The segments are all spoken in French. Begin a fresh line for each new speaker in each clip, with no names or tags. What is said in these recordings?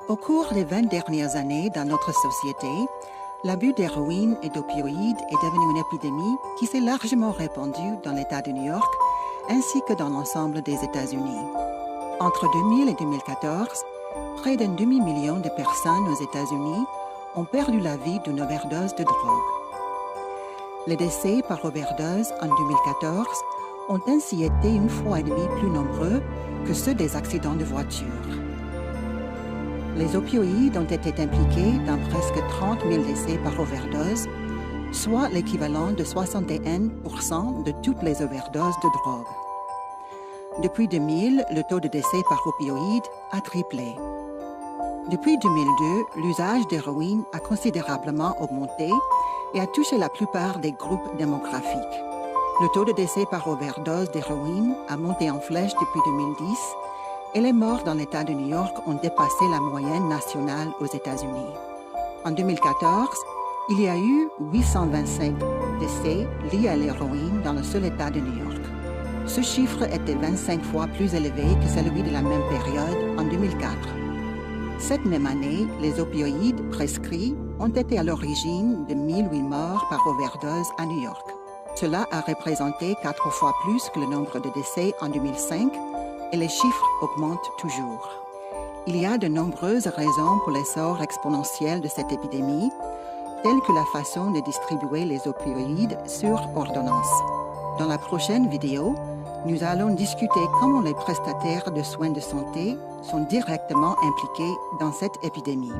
Au cours des 20 dernières années dans notre société, l'abus d'héroïne et d'opioïdes est devenu une épidémie qui s'est largement répandue dans l'État de New York ainsi que dans l'ensemble des États-Unis. Entre 2000 et 2014, près d'un demi-million de personnes aux États-Unis ont perdu la vie d'une overdose de drogue. Les décès par overdose en 2014 ont ainsi été 1,5 fois plus nombreux que ceux des accidents de voiture. Les opioïdes ont été impliqués dans presque 30 000 décès par overdose, soit l'équivalent de 61% de toutes les overdoses de drogue. Depuis 2000, le taux de décès par opioïdes a triplé. Depuis 2002, l'usage d'héroïne a considérablement augmenté et a touché la plupart des groupes démographiques. Le taux de décès par overdose d'héroïne a monté en flèche depuis 2010 et les morts dans l'État de New York ont dépassé la moyenne nationale aux États-Unis. En 2014, il y a eu 825 décès liés à l'héroïne dans le seul État de New York. Ce chiffre était 25 fois plus élevé que celui de la même période en 2004. Cette même année, les opioïdes prescrits ont été à l'origine de 1008 morts par overdose à New York. Cela a représenté 4 fois plus que le nombre de décès en 2005 et les chiffres augmentent toujours. Il y a de nombreuses raisons pour l'essor exponentiel de cette épidémie, telle que la façon de distribuer les opioïdes sur ordonnance. Dans la prochaine vidéo, nous allons discuter comment les prestataires de soins de santé sont directement impliqués dans cette épidémie.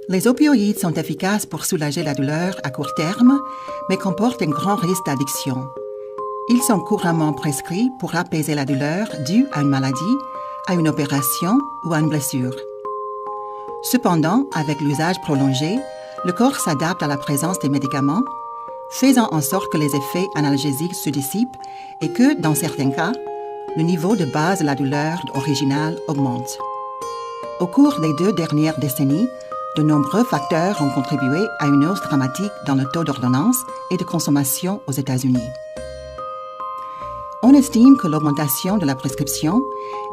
Les opioïdes sont efficaces pour soulager la douleur à court terme, mais comportent un grand risque d'addiction. Ils sont couramment prescrits pour apaiser la douleur due à une maladie, à une opération ou à une blessure. Cependant, avec l'usage prolongé, le corps s'adapte à la présence des médicaments, faisant en sorte que les effets analgésiques se dissipent et que, dans certains cas, le niveau de base de la douleur originale augmente. Au cours des 2 dernières décennies, de nombreux facteurs ont contribué à une hausse dramatique dans le taux d'ordonnance et de consommation aux États-Unis. On estime que l'augmentation de la prescription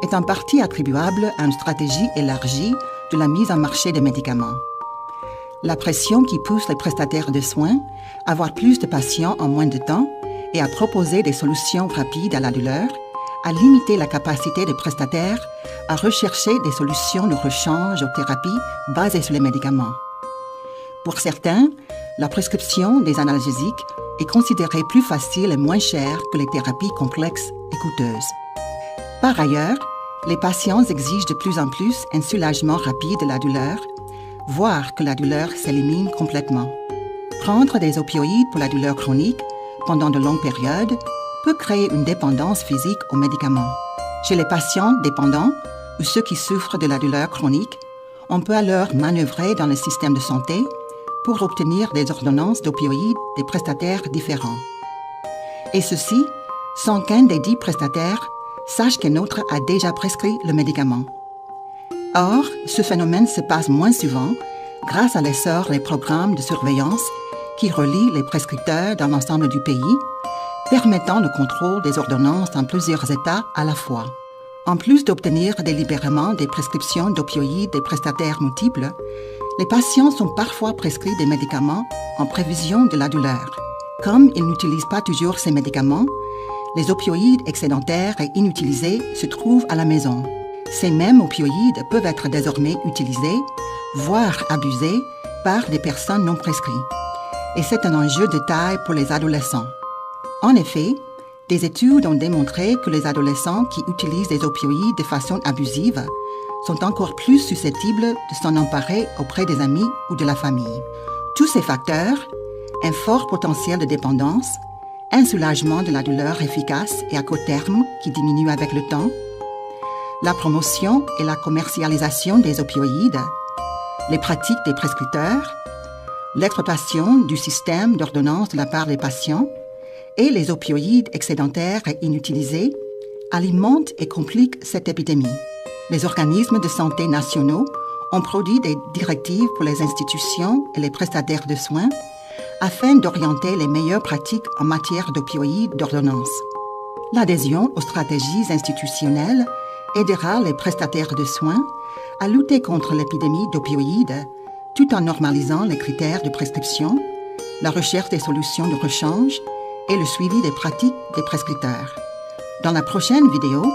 est en partie attribuable à une stratégie élargie de la mise en marché des médicaments. La pression qui pousse les prestataires de soins à avoir plus de patients en moins de temps et à proposer des solutions rapides à la douleur a limité la capacité des prestataires à rechercher des solutions de rechange aux thérapies basées sur les médicaments. Pour certains, la prescription des analgésiques est considérée plus facile et moins chère que les thérapies complexes et coûteuses. Par ailleurs, les patients exigent de plus en plus un soulagement rapide de la douleur, voire que la douleur s'élimine complètement. Prendre des opioïdes pour la douleur chronique pendant de longues périodes peut créer une dépendance physique aux médicaments. Chez les patients dépendants ou ceux qui souffrent de la douleur chronique, on peut alors manœuvrer dans le système de santé pour obtenir des ordonnances d'opioïdes des prestataires différents. Et ceci sans qu'un des 10 prestataires sache qu'un autre a déjà prescrit le médicament. Or, ce phénomène se passe moins souvent grâce à l'essor des programmes de surveillance qui relient les prescripteurs dans l'ensemble du pays, permettant le contrôle des ordonnances dans plusieurs États à la fois. En plus d'obtenir délibérément des prescriptions d'opioïdes des prestataires multiples, les patients sont parfois prescrits des médicaments en prévision de la douleur. Comme ils n'utilisent pas toujours ces médicaments, les opioïdes excédentaires et inutilisés se trouvent à la maison. Ces mêmes opioïdes peuvent être désormais utilisés, voire abusés, par des personnes non prescrites. Et c'est un enjeu de taille pour les adolescents. En effet, des études ont démontré que les adolescents qui utilisent des opioïdes de façon abusive sont encore plus susceptibles de s'en emparer auprès des amis ou de la famille. Tous ces facteurs, un fort potentiel de dépendance, un soulagement de la douleur efficace et à court terme qui diminue avec le temps, la promotion et la commercialisation des opioïdes, les pratiques des prescripteurs, l'exploitation du système d'ordonnance de la part des patients et les opioïdes excédentaires et inutilisés alimentent et compliquent cette épidémie. Les organismes de santé nationaux ont produit des directives pour les institutions et les prestataires de soins afin d'orienter les meilleures pratiques en matière d'opioïdes d'ordonnance. L'adhésion aux stratégies institutionnelles aidera les prestataires de soins à lutter contre l'épidémie d'opioïdes tout en normalisant les critères de prescription, la recherche des solutions de rechange et le suivi des pratiques des prescripteurs. Dans la prochaine vidéo,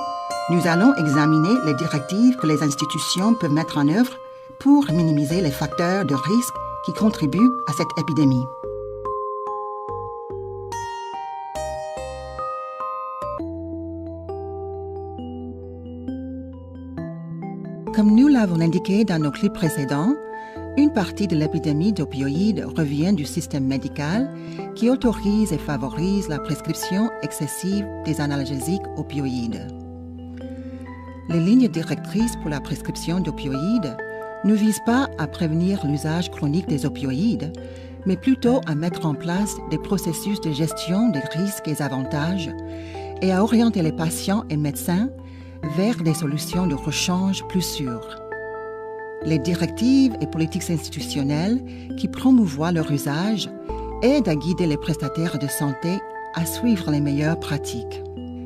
nous allons examiner les directives que les institutions peuvent mettre en œuvre pour minimiser les facteurs de risque qui contribuent à cette épidémie. Comme nous l'avons indiqué dans nos clips précédents, une partie de l'épidémie d'opioïdes revient du système médical qui autorise et favorise la prescription excessive des analgésiques opioïdes. Les lignes directrices pour la prescription d'opioïdes ne visent pas à prévenir l'usage chronique des opioïdes, mais plutôt à mettre en place des processus de gestion des risques et avantages et à orienter les patients et médecins vers des solutions de rechange plus sûres. Les directives et politiques institutionnelles qui promouvoient leur usage aident à guider les prestataires de santé à suivre les meilleures pratiques.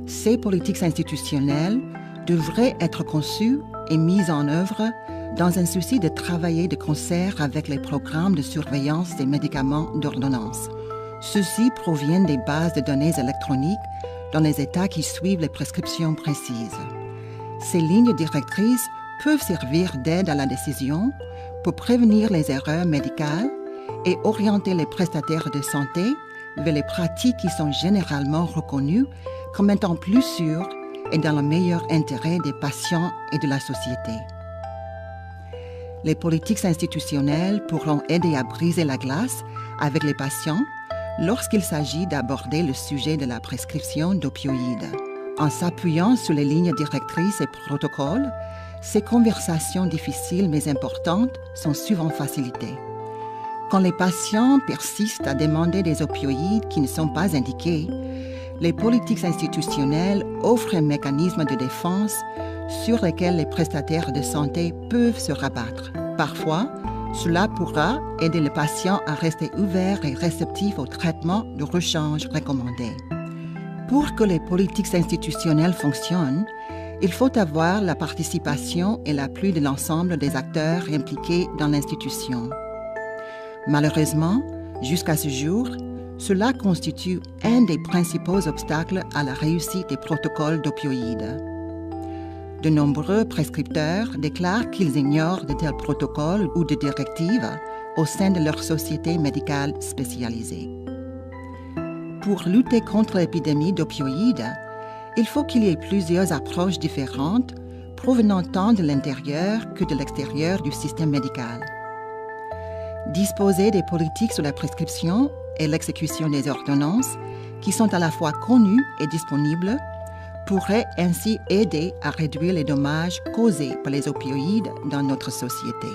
Ces politiques institutionnelles devraient être conçues et mises en œuvre dans un souci de travailler de concert avec les programmes de surveillance des médicaments d'ordonnance. Ceux-ci proviennent des bases de données électroniques dans les États qui suivent les prescriptions précises. Ces lignes directrices peuvent servir d'aide à la décision pour prévenir les erreurs médicales et orienter les prestataires de santé vers les pratiques qui sont généralement reconnues comme étant plus sûres et dans le meilleur intérêt des patients et de la société. Les politiques institutionnelles pourront aider à briser la glace avec les patients lorsqu'il s'agit d'aborder le sujet de la prescription d'opioïdes. En s'appuyant sur les lignes directrices et protocoles, ces conversations difficiles mais importantes sont souvent facilitées. Quand les patients persistent à demander des opioïdes qui ne sont pas indiqués, les politiques institutionnelles offrent un mécanisme de défense sur lequel les prestataires de santé peuvent se rabattre. Parfois, cela pourra aider le patient à rester ouvert et réceptif au traitement de rechange recommandé. Pour que les politiques institutionnelles fonctionnent, il faut avoir la participation et l'appui de l'ensemble des acteurs impliqués dans l'institution. Malheureusement, jusqu'à ce jour, cela constitue un des principaux obstacles à la réussite des protocoles d'opioïdes. De nombreux prescripteurs déclarent qu'ils ignorent de tels protocoles ou de directives au sein de leur société médicale spécialisée. Pour lutter contre l'épidémie d'opioïdes, il faut qu'il y ait plusieurs approches différentes provenant tant de l'intérieur que de l'extérieur du système médical. Disposer des politiques sur la prescription et l'exécution des ordonnances qui sont à la fois connues et disponibles pourrait ainsi aider à réduire les dommages causés par les opioïdes dans notre société.